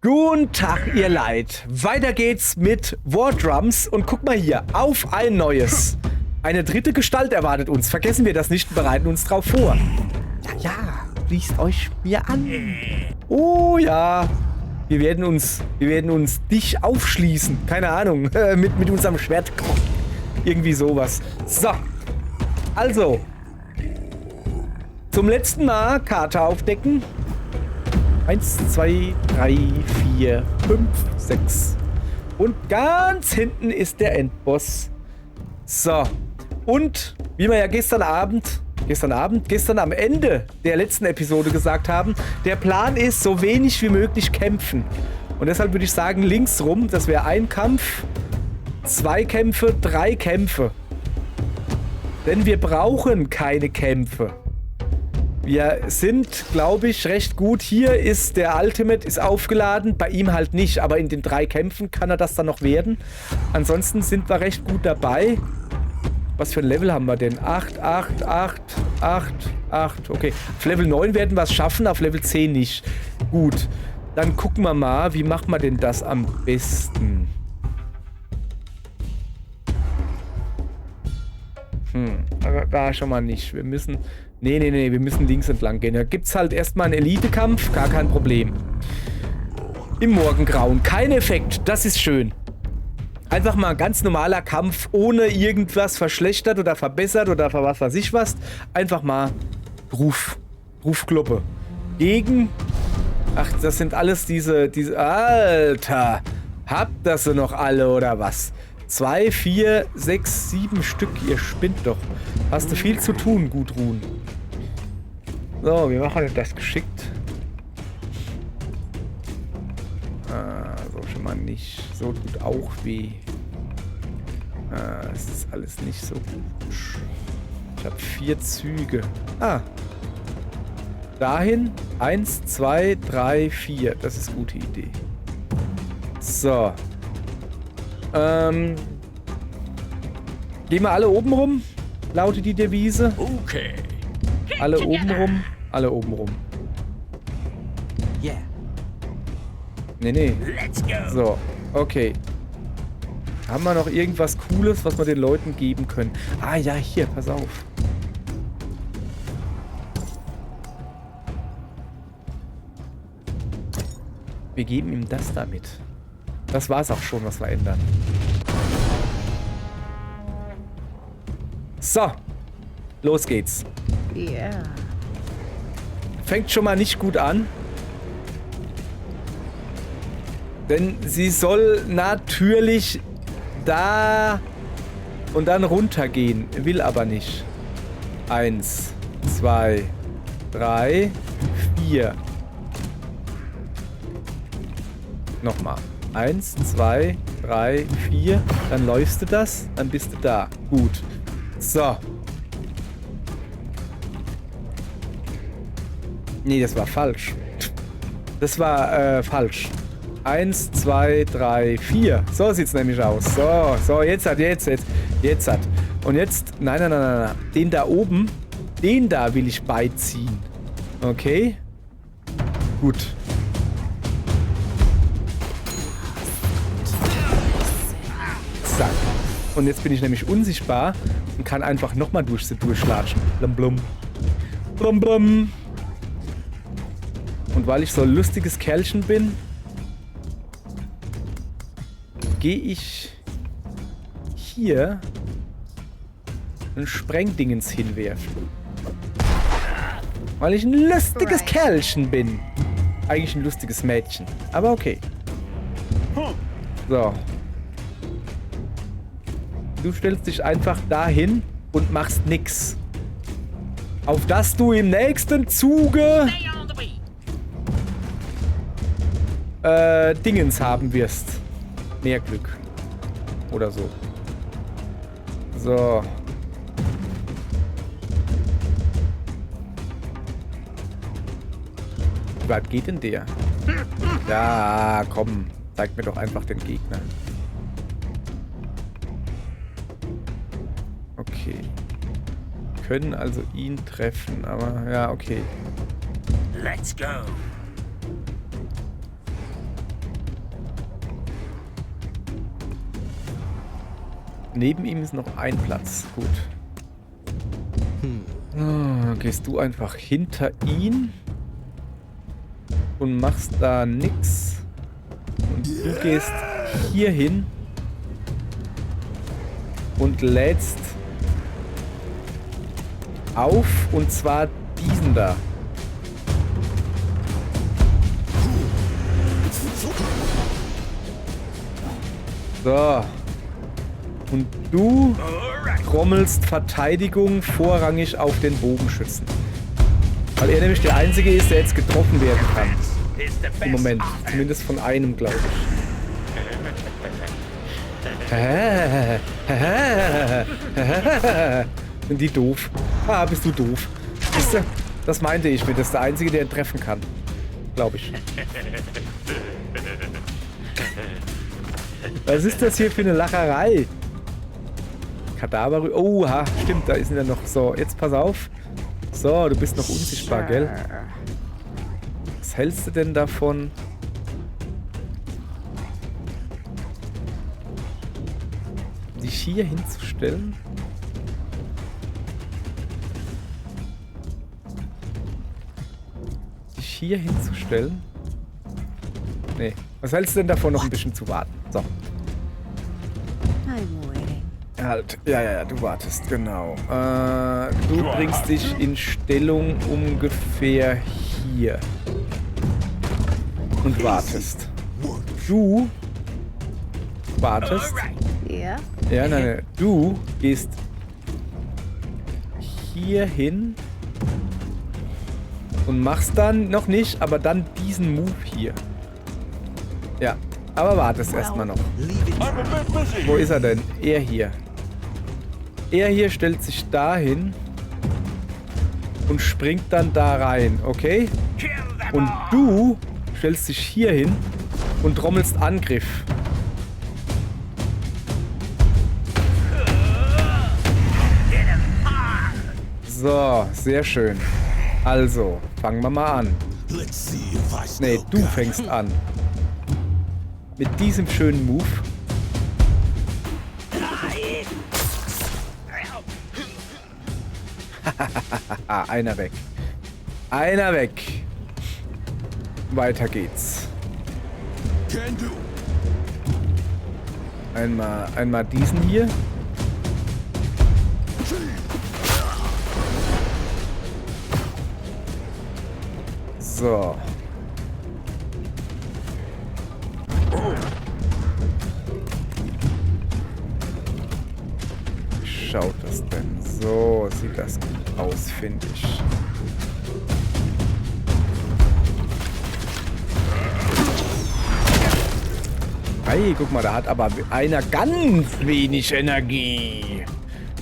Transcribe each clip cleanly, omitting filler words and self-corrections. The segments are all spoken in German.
Guten Tag, ihr Leid. Weiter geht's mit War Drums und guck mal hier, auf ein neues. Eine dritte Gestalt erwartet uns. Vergessen wir das nicht und bereiten uns drauf vor. Ja, schließt euch mir an. Oh ja, wir werden uns dich aufschließen. Keine Ahnung, mit unserem Schwert. Irgendwie sowas. So, also, zum letzten Mal Karte aufdecken. 1, 2, 3, 4, 5, 6. Und ganz hinten ist der Endboss. So. Und, wie wir ja gestern am Ende der letzten Episode gesagt haben, der Plan ist, so wenig wie möglich kämpfen. Und deshalb würde ich sagen, links rum, das wäre ein Kampf, 2 Kämpfe, 3 Kämpfe. Denn wir brauchen keine Kämpfe. Wir sind, glaube ich, recht gut. Hier ist der Ultimate ist aufgeladen, bei ihm halt nicht, aber in den 3 Kämpfen kann er das dann noch werden. Ansonsten sind wir recht gut dabei. Was für ein Level haben wir denn? 8, 8, 8, 8, 8. Okay, auf Level 9 werden wir es schaffen, auf Level 10 nicht. Gut, dann gucken wir mal, wie macht man denn das am besten? Da schon mal nicht. Wir müssen... Nee, wir müssen links entlang gehen. Da gibt's halt erstmal einen Elite-Kampf, gar kein Problem. Im Morgengrauen, kein Effekt, das ist schön. Einfach mal ein ganz normaler Kampf, ohne irgendwas verschlechtert oder verbessert oder was weiß ich was. Einfach mal Rufkloppe. Gegen... Ach, das sind alles diese... Alter! Habt das sie noch alle oder was? 2, 4, 6, 7 Stück, ihr spinnt doch. Hast du viel zu tun, Gudrun. So, wir machen das geschickt. So schon mal nicht. So tut auch weh. Es ist alles nicht so gut. Ich habe 4 Züge. Dahin. 1, 2, 3, 4. Das ist eine gute Idee. So. Gehen wir alle oben rum? Lautet die Devise. Okay. Alle oben rum. Alle oben rum. Yeah. Nee. Let's go. So, okay. Haben wir noch irgendwas Cooles, was wir den Leuten geben können? Ah ja, hier, pass auf. Wir geben ihm das damit. Das war's auch schon, was wir ändern. So. Los geht's. Ja. Fängt schon mal nicht gut an. Denn sie soll natürlich da und dann runtergehen. Will aber nicht. 1, 2, 3, 4. Nochmal. 1, 2, 3, 4. Dann läufst du das. Dann bist du da. Gut. So. Nee, das war falsch. Das war falsch. 1, 2, 3, 4. So sieht's nämlich aus. So, jetzt hat. Und jetzt, nein. Den da oben, den da will ich beiziehen. Okay? Gut. Zack. Und jetzt bin ich nämlich unsichtbar und kann einfach nochmal durchlatschen. Blum, blum. Blum, blum. Und weil ich so ein lustiges Kerlchen bin, gehe ich hier ein Sprengdingens hinwerfen. Weil ich ein lustiges Kerlchen bin. Eigentlich ein lustiges Mädchen. Aber okay. So. Du stellst dich einfach dahin und machst nix. Auf dass du im nächsten Zuge Dingens haben wirst. Mehr Glück. Oder so. So. Wie weit geht denn der? Ja, komm. Zeig mir doch einfach den Gegner. Okay. Können also ihn treffen, aber ja, okay. Let's go. neben ihm ist noch ein Platz. Gut. Gehst du einfach hinter ihn und machst da nix. Und du gehst hier hin und lädst auf, und zwar diesen da. So. Und du trommelst Verteidigung vorrangig auf den Bogenschützen. Weil er nämlich der Einzige ist, der jetzt getroffen werden kann. Im Moment. Zumindest von einem, glaube ich. Sind die doof? Ah, bist du doof. Siehst du? Das meinte ich mit. Das ist der Einzige, der ihn treffen kann. Glaube ich. Was ist das hier für eine Lacherei? Kadaver... Oha, stimmt, da ist er noch. So, jetzt pass auf. So, du bist noch unsichtbar, gell? Was hältst du denn davon? Dich hier hinzustellen? Dich hier hinzustellen? Nee. Was hältst du denn davon, noch ein bisschen zu warten? So. Halt. Ja, du wartest, genau. Du bringst dich in Stellung ungefähr hier. Und wartest. Du wartest. Ja. Ja, nein. Du gehst hier hin und machst dann, noch nicht, aber dann diesen Move hier. Ja, aber wartest erstmal noch. Wo ist er denn? Er hier. Er hier stellt sich dahin und springt dann da rein, okay? Und du stellst dich hier hin und trommelst Angriff. So, sehr schön. Also, fangen wir mal an. Nee, du fängst an. Mit diesem schönen Move. Einer weg. Einer weg. Weiter geht's. Einmal diesen hier. So. Wie schaut das denn? So sieht das gut aus, finde ich. Hey, guck mal, da hat aber einer ganz wenig Energie.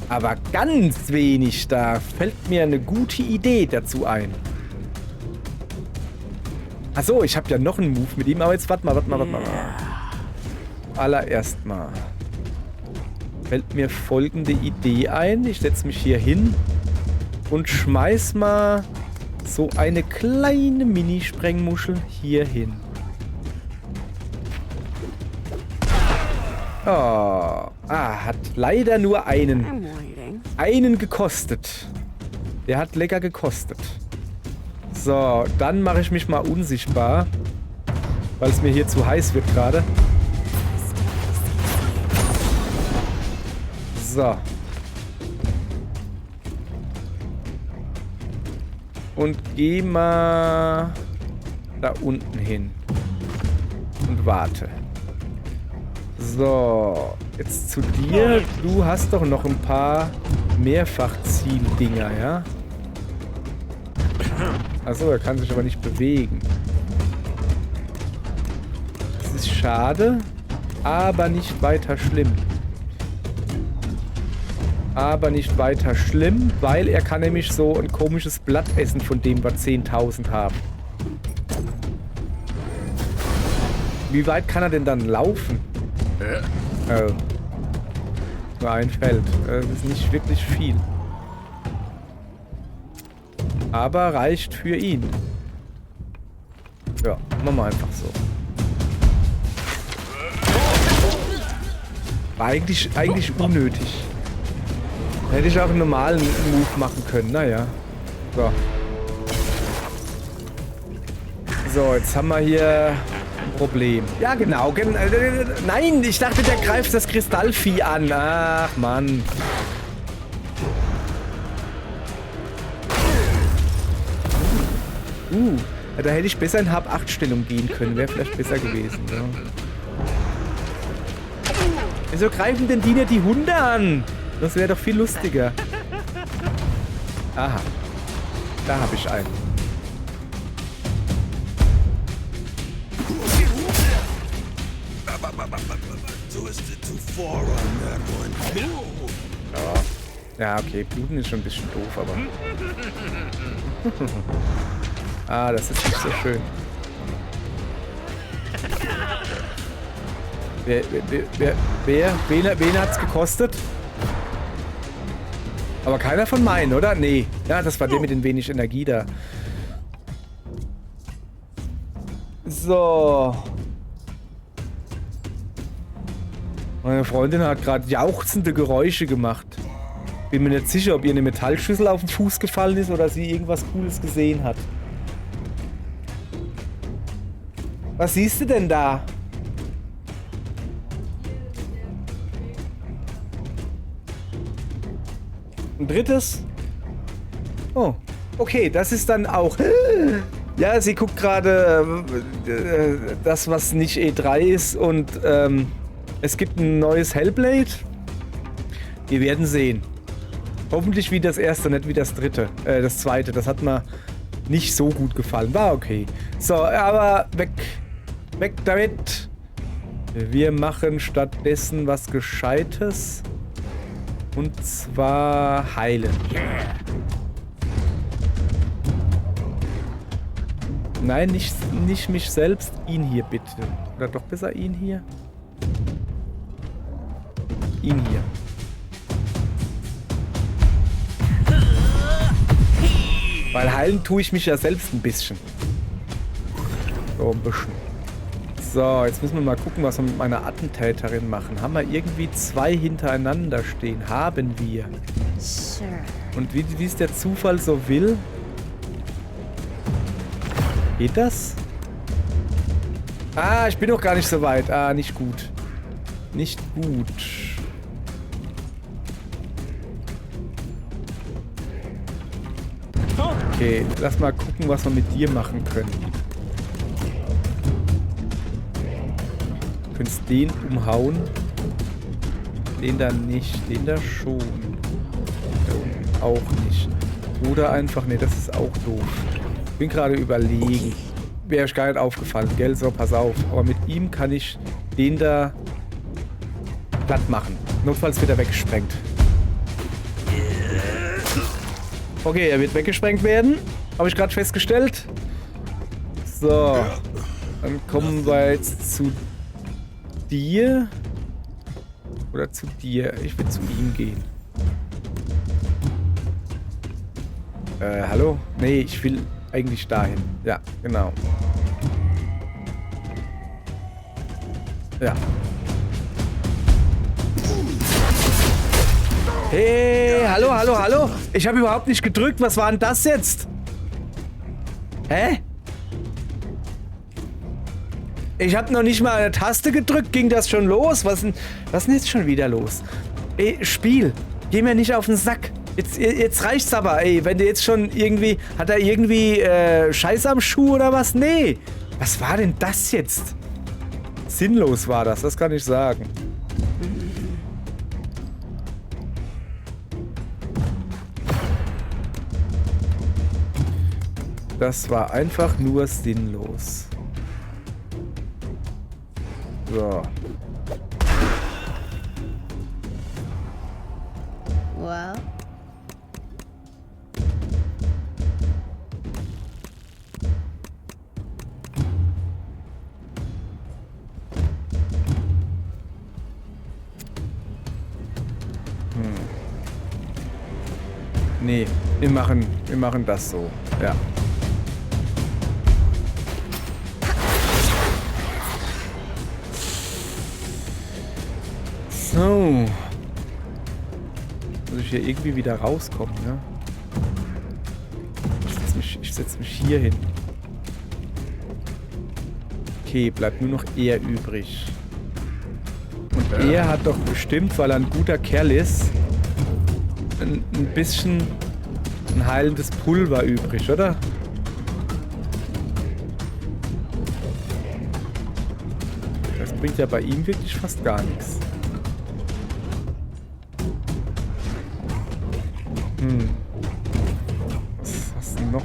Aber ganz wenig. Da fällt mir eine gute Idee dazu ein. Achso, ich habe ja noch einen Move mit ihm, aber jetzt warte mal. Allererst mal fällt mir folgende Idee ein. Ich setze mich hier hin und schmeiß mal so eine kleine Mini-Sprengmuschel hier hin. Oh, hat leider nur einen gekostet. Der hat lecker gekostet. So, dann mache ich mich mal unsichtbar, weil es mir hier zu heiß wird gerade. So. Und geh mal da unten hin. Und warte. So, jetzt zu dir. Du hast doch noch ein paar Mehrfachziel-Dinger, ja? Achso, er kann sich aber nicht bewegen. Das ist schade, aber nicht weiter schlimm. Weil er kann nämlich so ein komisches Blatt essen, von dem wir 10.000 haben. Wie weit kann er denn dann laufen? Oh. Nur ein Feld. Das ist nicht wirklich viel. Aber reicht für ihn. Ja, machen wir einfach so. War eigentlich unnötig. Hätte ich auch einen normalen Move machen können. Naja. So. So, jetzt haben wir hier ein Problem. Ja, genau. Nein, ich dachte, der greift das Kristallvieh an. Ach, Mann. Ja, da hätte ich besser in Hab-8-Stellung gehen können. Wäre vielleicht besser gewesen. Ja. Wieso greifen denn die nicht die Hunde an? Das wäre doch viel lustiger. Aha. Da habe ich einen. Ja, okay. Bluten ist schon ein bisschen doof, aber... Ah, das ist nicht so schön. Wen hat's gekostet? Aber keiner von meinen, oder? Nee. Ja, das war der mit den wenig Energie da. So. Meine Freundin hat gerade jauchzende Geräusche gemacht. Bin mir nicht sicher, ob ihr eine Metallschüssel auf den Fuß gefallen ist oder sie irgendwas Cooles gesehen hat. Was siehst du denn da? Ein drittes? Oh, okay, das ist dann auch... Ja, sie guckt gerade das, was nicht E3 ist und es gibt ein neues Hellblade. Wir werden sehen. Hoffentlich wie das erste, nicht wie das dritte. Das zweite, das hat mir nicht so gut gefallen. War okay. So, aber weg damit. Wir machen stattdessen was Gescheites. Und zwar heilen. Nein, nicht mich selbst. Ihn hier bitte. Oder doch besser ihn hier? Ihn hier. Weil heilen tue ich mich ja selbst ein bisschen. So ein bisschen. So, jetzt müssen wir mal gucken, was wir mit meiner Attentäterin machen. Haben wir irgendwie 2 hintereinander stehen? Haben wir. Sure. Und wie es der Zufall so will... Geht das? Ah, ich bin noch gar nicht so weit. Ah, nicht gut. Nicht gut. Okay, lass mal gucken, was wir mit dir machen können. Du könntest den umhauen. Den da nicht. Den da schon. Da unten auch nicht. Oder einfach... Ne, das ist auch doof. Ich bin gerade überlegen. Wäre ich gar nicht aufgefallen, gell? So, pass auf. Aber mit ihm kann ich den da platt machen. Notfalls wird er weggesprengt. Okay, er wird weggesprengt werden. Habe ich gerade festgestellt. So. Dann kommen wir jetzt zu dir. Oder zu dir. Ich will zu ihm gehen. Hallo? Nee, ich will eigentlich dahin. Ja, genau. Ja. Hey, hallo, hallo, hallo. Ich habe überhaupt nicht gedrückt. Was war denn das jetzt? Hä? Ich habe noch nicht mal eine Taste gedrückt. Ging das schon los? Was denn jetzt schon wieder los? Ey, Spiel. Geh mir nicht auf den Sack. Jetzt reicht's aber, ey. Wenn du jetzt schon irgendwie... Hat er irgendwie Scheiß am Schuh oder was? Nee. Was war denn das jetzt? Sinnlos war das kann ich sagen. Das war einfach nur sinnlos. So. Well. Nee, wir machen das so. Ja. So. Muss ich hier irgendwie wieder rauskommen, ne? Ich setz mich hier hin. Okay, bleibt nur noch er übrig. Und er hat doch bestimmt, weil er ein guter Kerl ist, ein bisschen ein heilendes Pulver übrig, oder? Das bringt ja bei ihm wirklich fast gar nichts. Was hast du noch?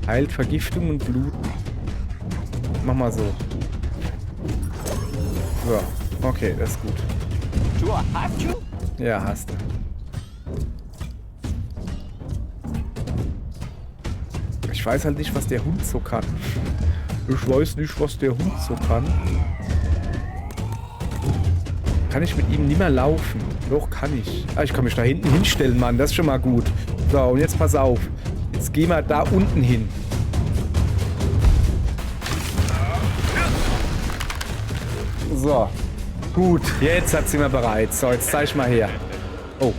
Heilt Vergiftung und Blut. Mach mal so. So, okay, das ist gut. Do I have to? Ja, hast du. Ich weiß halt nicht, was der Hund so kann. Ich weiß nicht, was der Hund so kann. Kann ich mit ihm nicht mehr laufen? Doch, kann ich. Ah, ich kann mich da hinten hinstellen, Mann. Das ist schon mal gut. So, und jetzt pass auf. Jetzt gehen wir da unten hin. So. Gut, jetzt hat sie mal bereit. So, jetzt zeig ich mal her. Oh,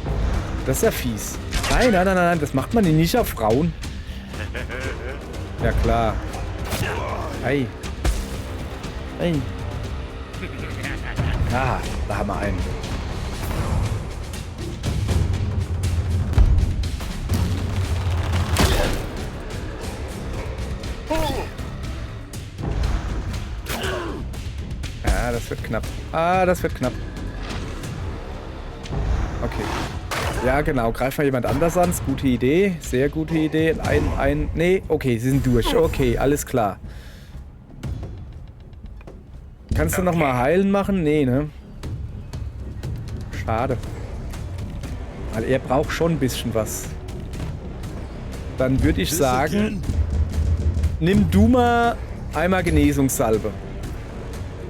das ist ja fies. Nein, nein, nein, nein, das macht man nicht auf Frauen. Ja, klar. Hey. Hey. Ah, da haben wir einen. Ah, das wird knapp. Ah, das wird knapp. Okay. Ja, genau. Greif mal jemand anders an. Ist gute Idee. Sehr gute Idee. Nee, okay, sie sind durch. Okay, alles klar. Kannst du nochmal heilen machen? Nee, ne? Schade. Weil er braucht schon ein bisschen was. Dann würde ich sagen, nimm du mal einmal Genesungssalbe.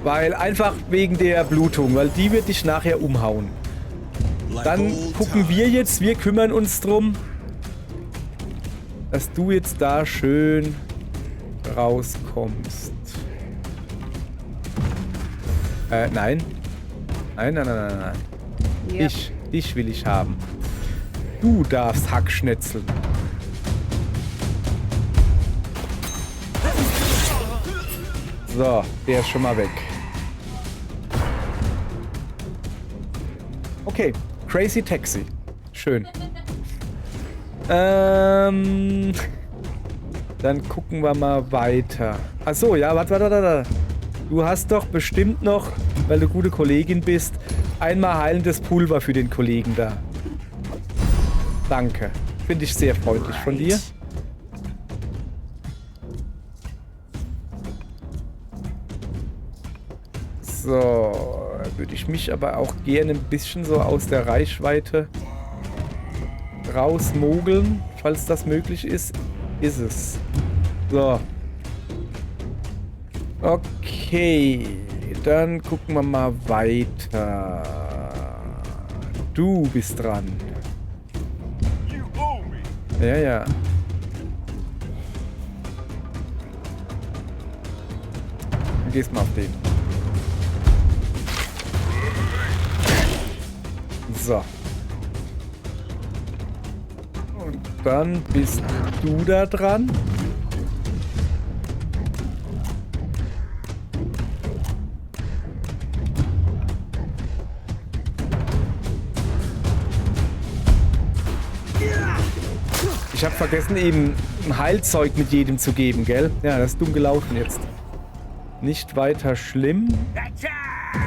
Weil einfach wegen der Blutung, weil die wird dich nachher umhauen. Dann gucken wir jetzt, wir kümmern uns drum, dass du jetzt da schön rauskommst. Nein. Nein, nein, nein, nein, nein. Yep. Dich will ich haben. Du darfst Hackschnetzeln. So, der ist schon mal weg. Okay, Crazy Taxi. Schön. Dann gucken wir mal weiter. Achso, ja, warte. Du hast doch bestimmt noch, weil du gute Kollegin bist, einmal heilendes Pulver für den Kollegen da. Danke. Finde ich sehr freundlich von dir. So, würde ich mich aber auch gerne ein bisschen so aus der Reichweite rausmogeln, falls das möglich ist. Ist es. So. Okay, dann gucken wir mal weiter. Du bist dran. Ja, ja. Dann gehst mal auf den. So. Und dann bist du da dran. Ich habe vergessen, eben ein Heilzeug mit jedem zu geben, gell? Ja, das ist dumm gelaufen jetzt. Nicht weiter schlimm,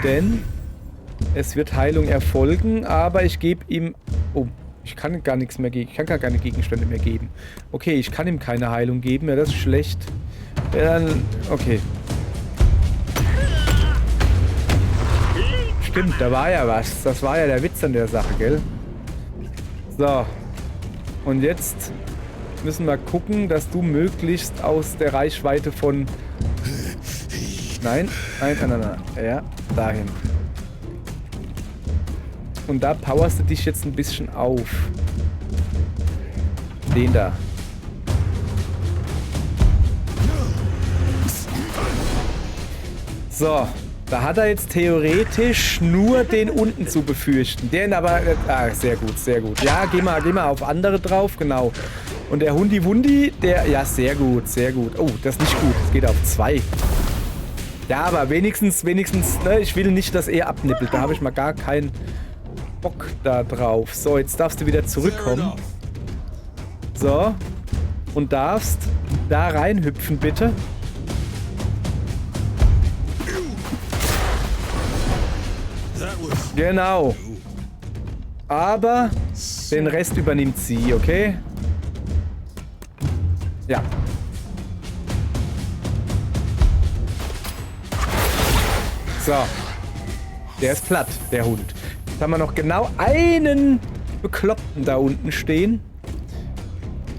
denn es wird Heilung erfolgen, aber ich gebe ihm... Oh, ich kann gar nichts mehr geben. Ich kann gar keine Gegenstände mehr geben. Okay, ich kann ihm keine Heilung geben. Ja, das ist schlecht. Ja, dann... Okay. Stimmt, da war ja was. Das war ja der Witz an der Sache, gell? So. Und jetzt müssen wir gucken, dass du möglichst aus der Reichweite von... Nein. Ja, dahin. Und da powerst du dich jetzt ein bisschen auf. Den da. So. Da hat er jetzt theoretisch nur den unten zu befürchten. Den aber... sehr gut, sehr gut. Ja, geh mal auf andere drauf, genau. Und der Hundi-Wundi, der... Ja, sehr gut, sehr gut. Oh, das ist nicht gut. Es geht auf 2. Ja, aber wenigstens, ne, ich will nicht, dass er abnippelt. Da habe ich mal gar keinen Bock da drauf. So, jetzt darfst du wieder zurückkommen. So. Und darfst da reinhüpfen, bitte. Genau. Aber den Rest übernimmt sie, okay? Ja. So. Der ist platt, der Hund. Jetzt haben wir noch genau einen Bekloppten da unten stehen.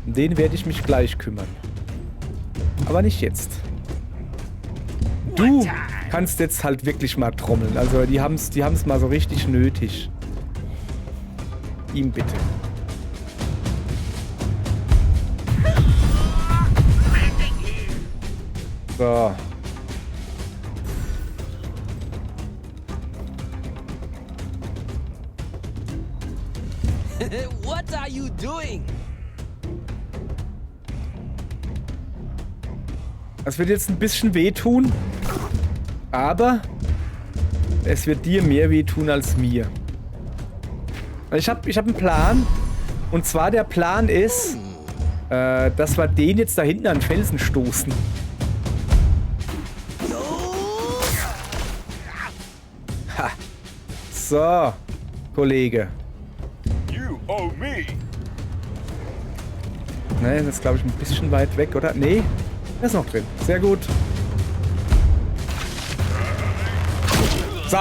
Um den werde ich mich gleich kümmern. Aber nicht jetzt. Du kannst jetzt halt wirklich mal trommeln. Also die haben's mal so richtig nötig. Ihm bitte. So. What are you doing? Das wird jetzt ein bisschen wehtun, aber es wird dir mehr wehtun als mir. Ich hab einen Plan, und zwar der Plan ist, dass wir den jetzt da hinten an den Felsen stoßen. Ha. So, Kollege. You owe me. Ne, das ist glaube ich ein bisschen weit weg, oder? Nee. Er ist noch drin. Sehr gut. So.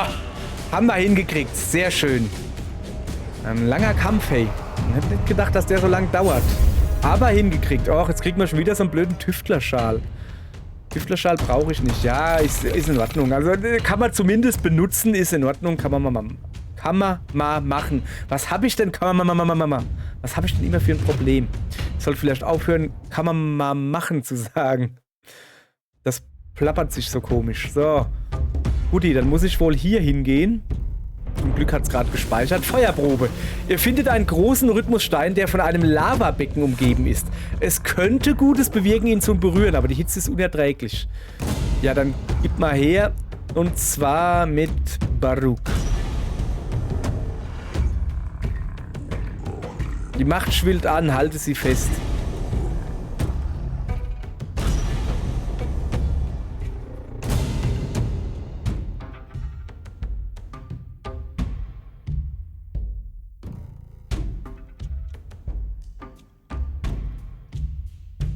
Haben wir hingekriegt. Sehr schön. Ein langer Kampf, hey. Ich hätte nicht gedacht, dass der so lang dauert. Aber hingekriegt. Och, jetzt kriegt man schon wieder so einen blöden Tüftlerschal. Tüftlerschal brauche ich nicht. Ja, ist in Ordnung. Also kann man zumindest benutzen. Ist in Ordnung. Kann man mal machen. Was habe ich denn? Was habe ich denn immer für ein Problem? Ich sollte vielleicht aufhören, kann man mal machen zu sagen. Das plappert sich so komisch. So. Guti, dann muss ich wohl hier hingehen. Zum Glück hat es gerade gespeichert. Feuerprobe. Ihr findet einen großen Rhythmusstein, der von einem Lavabecken umgeben ist. Es könnte Gutes bewirken, ihn zu berühren, aber die Hitze ist unerträglich. Ja, dann gib mal her. Und zwar mit Baruch. Die Macht schwillt an, halte sie fest.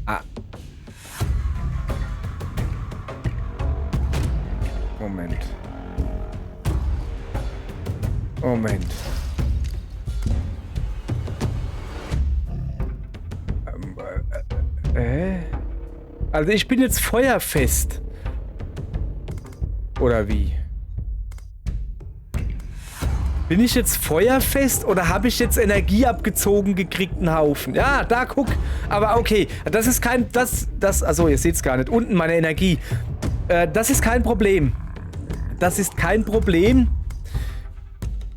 Ah. Moment. Also ich bin jetzt feuerfest. Oder wie? Bin ich jetzt feuerfest oder habe ich jetzt Energie abgezogen gekriegt, einen Haufen? Ja, da guck. Aber okay, das ist kein... Achso, ihr seht es gar nicht. Unten meine Energie. Das ist kein Problem. Das ist kein Problem.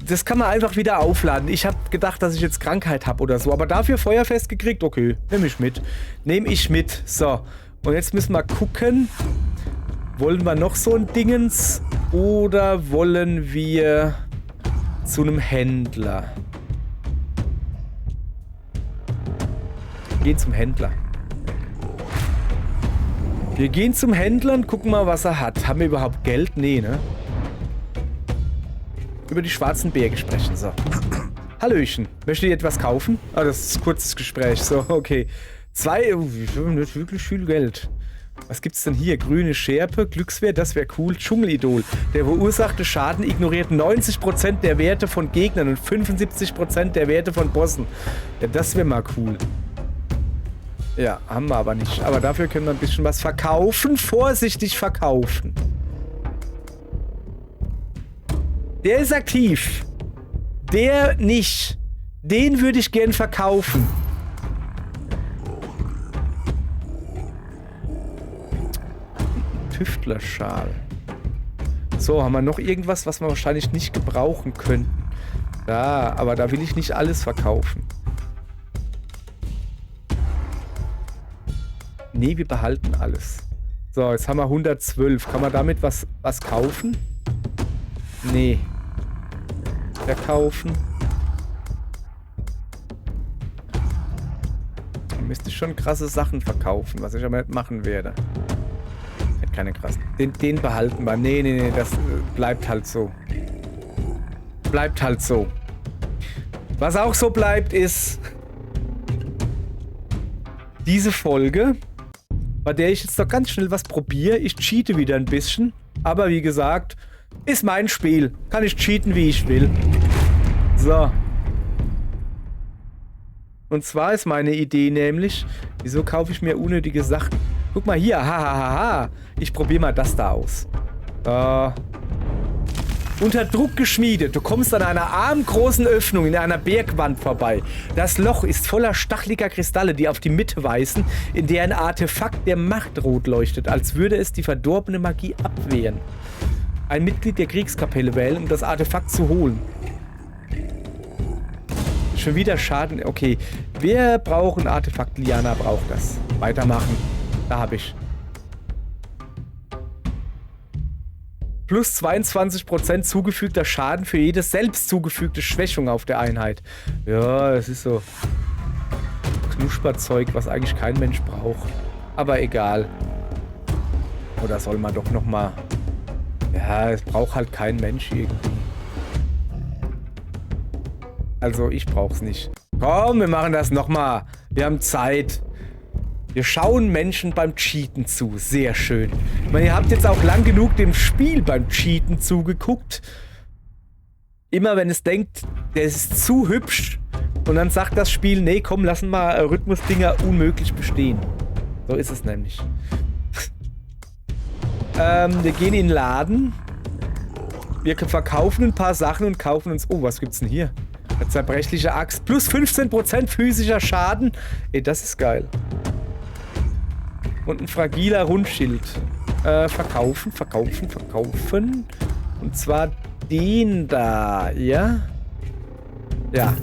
Das kann man einfach wieder aufladen. Ich habe gedacht, dass ich jetzt Krankheit habe oder so. Aber dafür feuerfest gekriegt. Okay, nehme ich mit. Nehme ich mit. So. Und jetzt müssen wir gucken. Wollen wir noch so ein Dingens? Oder wollen wir zu einem Händler? Gehen zum Händler. Wir gehen zum Händler und gucken mal, was er hat. Haben wir überhaupt Geld? Nee, ne? Über die schwarzen Berge sprechen. So. Hallöchen. Möchtet ihr etwas kaufen? Ah, das ist ein kurzes Gespräch. So, okay. Ich habe nicht wirklich viel Geld. Was gibt's denn hier? Grüne Schärpe, Glückswert, das wäre cool. Dschungelidol. Der verursachte Schaden ignoriert 90% der Werte von Gegnern und 75% der Werte von Bossen. Ja, das wäre mal cool. Ja, haben wir aber nicht. Aber dafür können wir ein bisschen was verkaufen. Vorsichtig verkaufen. Der ist aktiv. Der nicht. Den würde ich gern verkaufen. Tüftlerschal. So, haben wir noch irgendwas, was wir wahrscheinlich nicht gebrauchen könnten? Ja, aber da will ich nicht alles verkaufen. Nee, wir behalten alles. So, jetzt haben wir 112. Kann man damit was kaufen? Nee. Verkaufen. Da müsste ich schon krasse Sachen verkaufen, was ich aber nicht machen werde. Keine krassen. Den behalten wir. Nee, das bleibt halt so. Bleibt halt so. Was auch so bleibt, ist diese Folge, bei der ich jetzt noch ganz schnell was probiere. Ich cheate wieder ein bisschen. Aber wie gesagt, ist mein Spiel. Kann ich cheaten, wie ich will. So. Und zwar ist meine Idee nämlich, wieso kaufe ich mir unnötige Sachen? Guck mal hier, hahaha. Ich probiere mal das da aus. Unter Druck geschmiedet. Du kommst an einer armgroßen Öffnung in einer Bergwand vorbei. Das Loch ist voller stacheliger Kristalle, die auf die Mitte weisen, in der ein Artefakt der Macht rot leuchtet, als würde es die verdorbene Magie abwehren. Ein Mitglied der Kriegskapelle wählen, um das Artefakt zu holen. Schon wieder Schaden. Okay. Wir brauchen Artefakt. Liana braucht das. Weitermachen. Da habe ich. Plus 22% zugefügter Schaden für jede selbst zugefügte Schwächung auf der Einheit. Ja, das ist so Knusperzeug, was eigentlich kein Mensch braucht. Aber egal. Oder soll man doch nochmal... Ja, es braucht halt kein Mensch irgendwie. Also ich brauch's nicht. Komm, wir machen das nochmal. Wir haben Zeit. Wir schauen Menschen beim Cheaten zu. Sehr schön. Ich meine, ihr habt jetzt auch lang genug dem Spiel beim Cheaten zugeguckt. Immer wenn es denkt, der ist zu hübsch. Und dann sagt das Spiel, nee, komm, lassen mal Rhythmusdinger unmöglich bestehen. So ist es nämlich. Wir gehen in den Laden. Wir verkaufen ein paar Sachen und kaufen uns... Oh, was gibt's denn hier? Eine zerbrechliche Axt. Plus 15% physischer Schaden. Ey, das ist geil. Und ein fragiler Rundschild. Verkaufen. Und zwar den da, ja? Ja.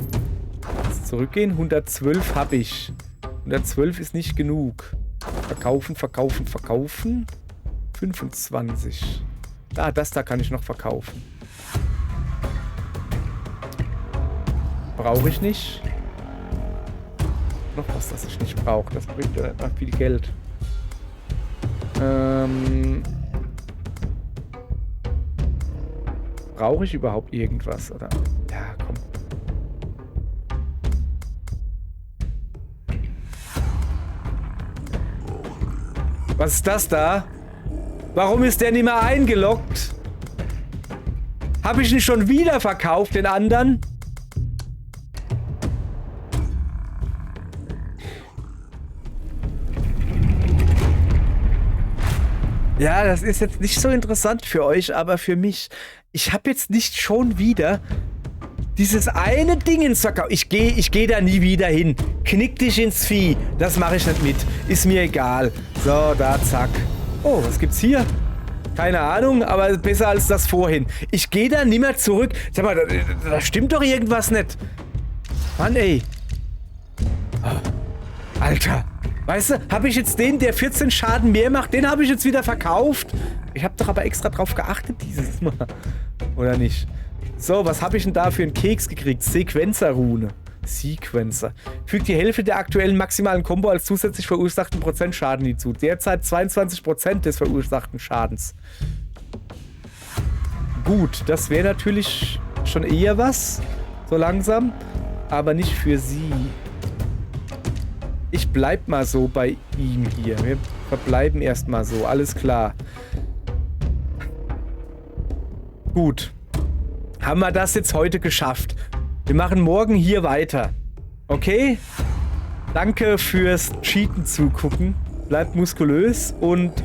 Jetzt zurückgehen. 112 habe ich. 112 ist nicht genug. Verkaufen. 25. Ah, das da kann ich noch verkaufen. Brauche ich nicht. Noch was, das ich nicht brauche. Das bringt ja nicht mal viel Geld. Brauche ich überhaupt irgendwas? Oder? Ja, komm. Was ist das da? Warum ist der nicht mehr eingeloggt? Habe ich ihn schon wieder verkauft, den anderen? Ja, das ist jetzt nicht so interessant für euch, aber für mich. Ich habe jetzt nicht schon wieder dieses eine Ding ins Verkauf. Ich geh da nie wieder hin. Knick dich ins Vieh. Das mache ich nicht mit. Ist mir egal. So, da, zack. Oh, was gibt's hier? Keine Ahnung, aber besser als das vorhin. Ich gehe da nimmer zurück. Sag mal, da stimmt doch irgendwas nicht. Mann, ey. Oh, Alter. Weißt du, habe ich jetzt den, der 14 Schaden mehr macht, den habe ich jetzt wieder verkauft? Ich habe doch aber extra drauf geachtet dieses Mal. Oder nicht? So, was habe ich denn da für einen Keks gekriegt? Sequencer-Rune. Sequencer. Fügt die Hälfte der aktuellen maximalen Combo als zusätzlich verursachten Prozentschaden hinzu. Derzeit 22% des verursachten Schadens. Gut, das wäre natürlich schon eher was. So langsam. Aber nicht für sie. Ich bleib mal so bei ihm hier. Wir verbleiben erstmal so. Alles klar. Gut. Haben wir das jetzt heute geschafft. Wir machen morgen hier weiter. Okay? Danke fürs Cheaten zugucken. Bleibt muskulös und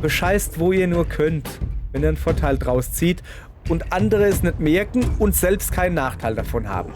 bescheißt, wo ihr nur könnt. Wenn ihr einen Vorteil draus zieht und andere es nicht merken und selbst keinen Nachteil davon haben.